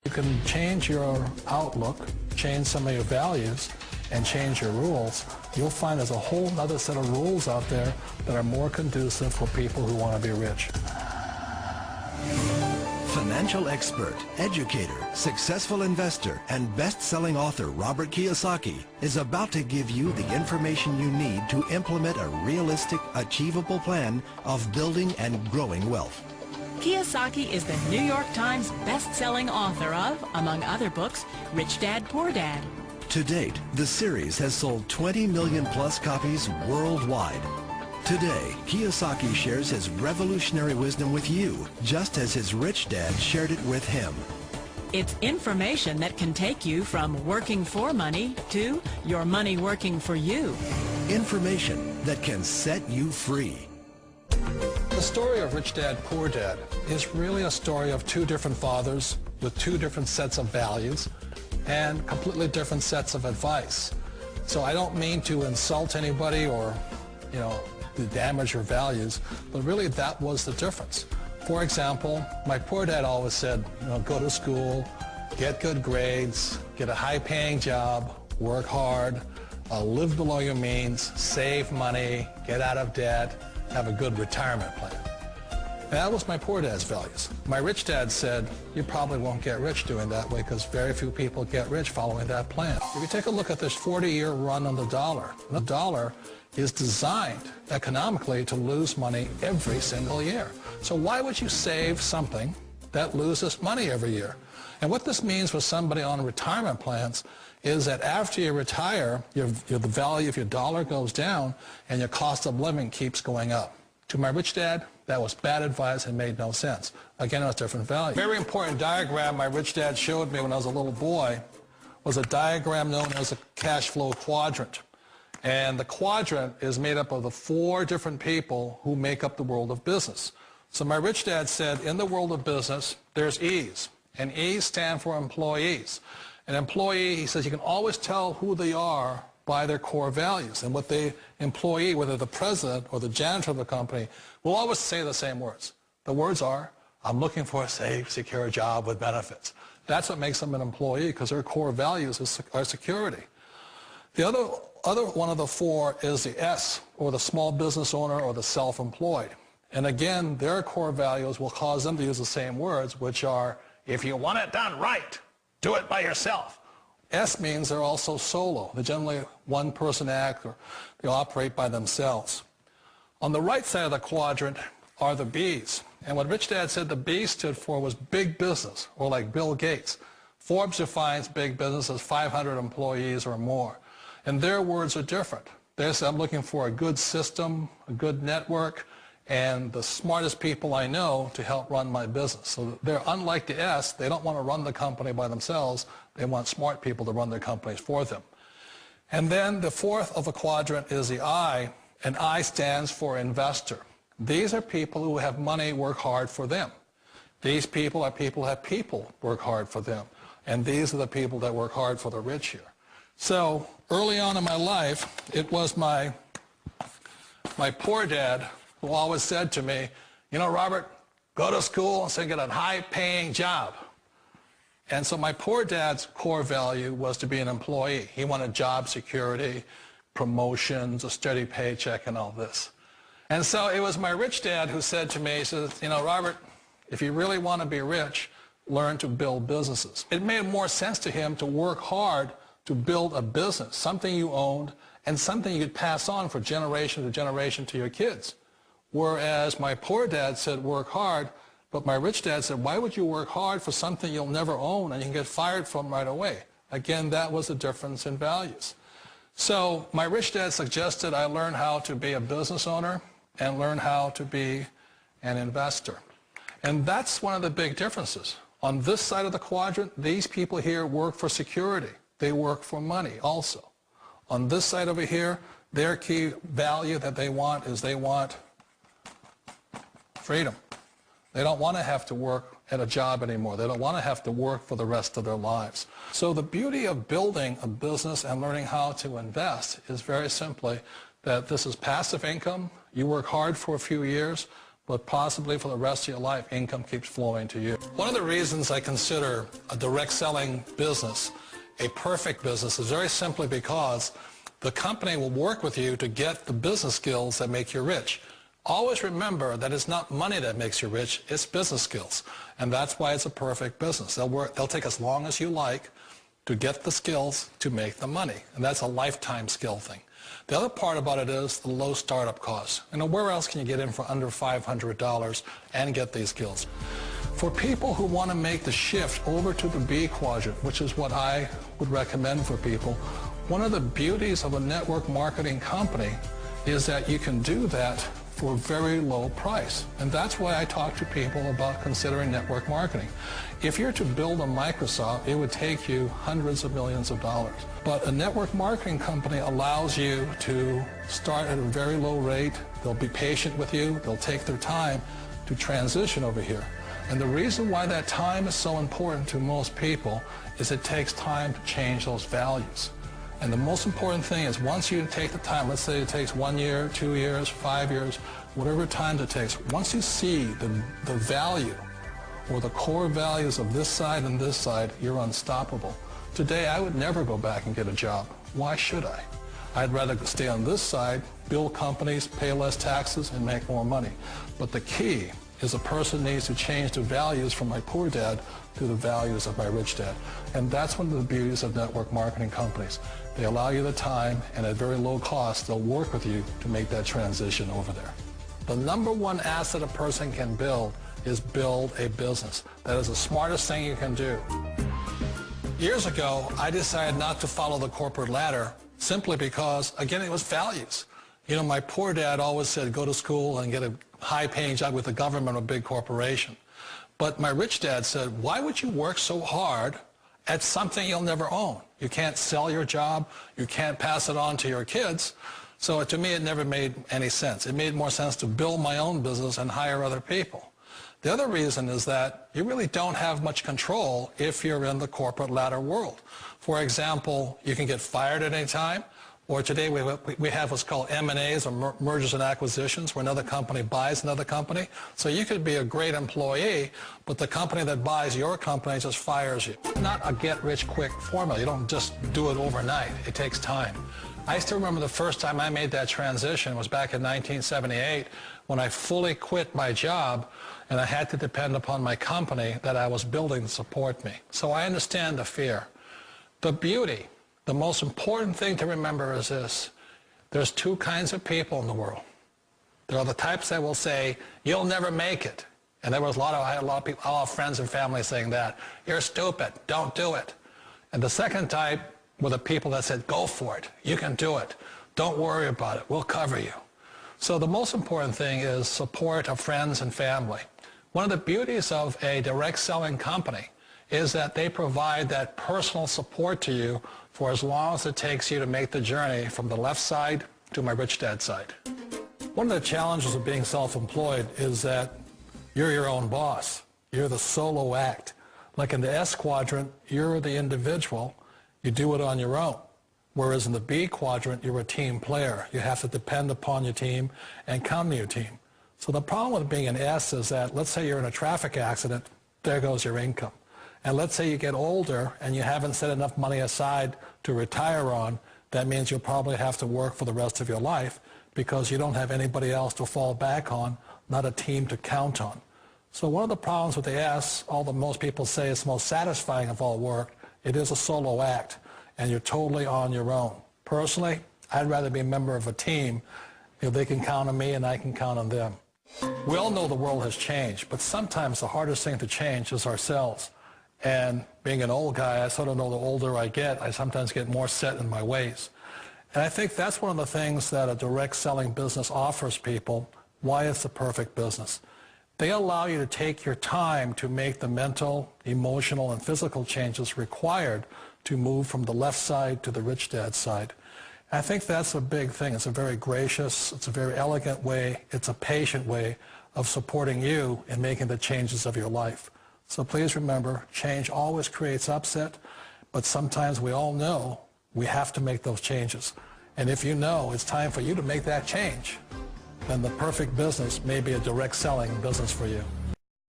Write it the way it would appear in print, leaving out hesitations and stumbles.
You can change your outlook, change some of your values, and change your rules. You'll find there's a whole other set of rules out there that are more conducive for people who want to be rich. Financial expert, educator, successful investor, and best-selling author Robert Kiyosaki is about to give you the information you need to implement a realistic, achievable plan of building and growing wealth. Kiyosaki is the New York Times best-selling author of, among other books, Rich Dad, Poor Dad. To date, the series has sold 20 million plus copies worldwide. Today, Kiyosaki shares his revolutionary wisdom with you, just as his rich dad shared it with him. It's information that can take you from working for money to your money working for you. Information that can set you free. The story of Rich Dad, Poor Dad is really a story of two different fathers with two different sets of values and completely different sets of advice. So I don't mean to insult anybody or, to damage your values, but really that was the difference. For example, my poor dad always said, go to school, get good grades, get a high-paying job, work hard, live below your means, save money, get out of debt, have a good retirement plan. And that was my poor dad's values. My rich dad said, you probably won't get rich doing that way because very few people get rich following that plan. If you take a look at this 40-year run on the dollar is designed economically to lose money every single year. So why would you save something that loses money every year? And what this means for somebody on retirement plans is that after you retire, the value of your dollar goes down and your cost of living keeps going up. To my rich dad, that was bad advice and made no sense. Again, it was different value. Very important diagram my rich dad showed me when I was a little boy was a diagram known as a cash flow quadrant. And the quadrant is made up of the four different people who make up the world of business. So my rich dad said, in the world of business, there's E's. And E's stand for employees. An employee, he says, you can always tell who they are by their core values. And what the employee, whether the president or the janitor of the company, will always say the same words. The words are, I'm looking for a safe, secure job with benefits. That's what makes them an employee, because their core values are security. The other one of the four is the S, or the small business owner or the self-employed. And again, their core values will cause them to use the same words, which are, if you want it done right, do it by yourself. S means they're also solo. They're generally one-person act, or they operate by themselves. On the right side of the quadrant are the B's. And what Rich Dad said the B stood for was big business, or like Bill Gates. Forbes defines big business as 500 employees or more. And their words are different. They say, I'm looking for a good system, a good network, and the smartest people I know to help run my business. So they're unlike the S. They don't want to run the company by themselves. They want smart people to run their companies for them. And then the fourth of the quadrant is the I, and I stands for investor. These are people who have money work hard for them. These people are people who have people work hard for them. And these are the people that work hard for the rich here. So early on in my life, it was my poor dad who always said to me, Robert, go to school and get a high-paying job. And so my poor dad's core value was to be an employee. He wanted job security, promotions, a steady paycheck, and all this. And so it was my rich dad who said to me, he says, Robert, if you really want to be rich, learn to build businesses. It made more sense to him to work hard to build a business, something you owned, and something you could pass on for generation to generation to your kids. Whereas my poor dad said work hard, but my rich dad said, why would you work hard for something you'll never own and you can get fired from right away? Again, that was the difference in values. So my rich dad suggested I learn how to be a business owner and learn how to be an investor. And that's one of the big differences. On this side of the quadrant, these people here work for security. They work for money also. On this side over here, their key value that they want is they want freedom. They don't want to have to work at a job anymore. They don't want to have to work for the rest of their lives. So the beauty of building a business and learning how to invest is very simply that this is passive income. You work hard for a few years, but possibly for the rest of your life, income keeps flowing to you. One of the reasons I consider a direct selling business a perfect business is very simply because the company will work with you to get the business skills that make you rich. Always remember that it's not money that makes you rich, it's business skills. And that's why it's a perfect business. They'll take as long as you like to get the skills to make the money. And that's a lifetime skill thing. The other part about it is the low startup cost. Where else can you get in for under $500 and get these skills? For people who want to make the shift over to the B quadrant, which is what I would recommend for people, one of the beauties of a network marketing company is that you can do that for a very low price. And that's why I talk to people about considering network marketing. If you're to build a Microsoft, it would take you hundreds of millions of dollars. But a network marketing company allows you to start at a very low rate. They'll be patient with you. They'll take their time to transition over here. And the reason why that time is so important to most people is it takes time to change those values. And the most important thing is once you take the time, let's say it takes 1 year, 2 years, 5 years, whatever time it takes, once you see the value or the core values of this side and this side, you're unstoppable. Today, I would never go back and get a job. Why should I? I'd rather stay on this side, build companies, pay less taxes, and make more money. But the key is a person needs to change the values from my poor dad to the values of my rich dad. And that's one of the beauties of network marketing companies. They allow you the time, and at very low cost, they'll work with you to make that transition over there. The number one asset a person can build is build a business. That is the smartest thing you can do. Years ago, I decided not to follow the corporate ladder simply because, again, it was values. You know, my poor dad always said, go to school and get a high-paying job with the government or a big corporation. But my rich dad said, why would you work so hard at something you'll never own? You can't sell your job. You can't pass it on to your kids. So to me, it never made any sense. It made more sense to build my own business and hire other people. The other reason is that you really don't have much control if you're in the corporate ladder world. For example, you can get fired at any time. Or today we have what's called M&As, or mergers and acquisitions, where another company buys another company. So you could be a great employee, but the company that buys your company just fires you. Not a get-rich-quick formula. You don't just do it overnight. It takes time. I still remember the first time I made that transition was back in 1978 when I fully quit my job and I had to depend upon my company that I was building to support me. So I understand the fear. The beauty. The most important thing to remember is this. There's two kinds of people in the world. There are the types that will say, you'll never make it. And I had a lot of people, a lot of friends and family saying that. You're stupid. Don't do it. And the second type were the people that said, go for it. You can do it. Don't worry about it. We'll cover you. So the most important thing is support of friends and family. One of the beauties of a direct selling company is that they provide that personal support to you for as long as it takes you to make the journey from the left side to my rich dad side. One of the challenges of being self-employed is that you're your own boss. You're the solo act. Like in the S quadrant, you're the individual. You do it on your own. Whereas in the B quadrant, you're a team player. You have to depend upon your team and come to your team. So the problem with being an S is that, let's say you're in a traffic accident, there goes your income. And let's say you get older and you haven't set enough money aside to retire on, that means you'll probably have to work for the rest of your life because you don't have anybody else to fall back on, not a team to count on. So one of the problems with the S, although most people say it's the most satisfying of all work, it is a solo act and you're totally on your own. Personally, I'd rather be a member of a team if they can count on me and I can count on them. We all know the world has changed, but sometimes the hardest thing to change is ourselves. And being an old guy, I sort of know the older I get, I sometimes get more set in my ways. And I think that's one of the things that a direct selling business offers people, why it's the perfect business. They allow you to take your time to make the mental, emotional, and physical changes required to move from the left side to the rich dad side. And I think that's a big thing. It's a very gracious, it's a very elegant way, it's a patient way of supporting you in making the changes of your life. So please remember, change always creates upset, but sometimes we all know we have to make those changes. And if you know it's time for you to make that change, then the perfect business may be a direct selling business for you.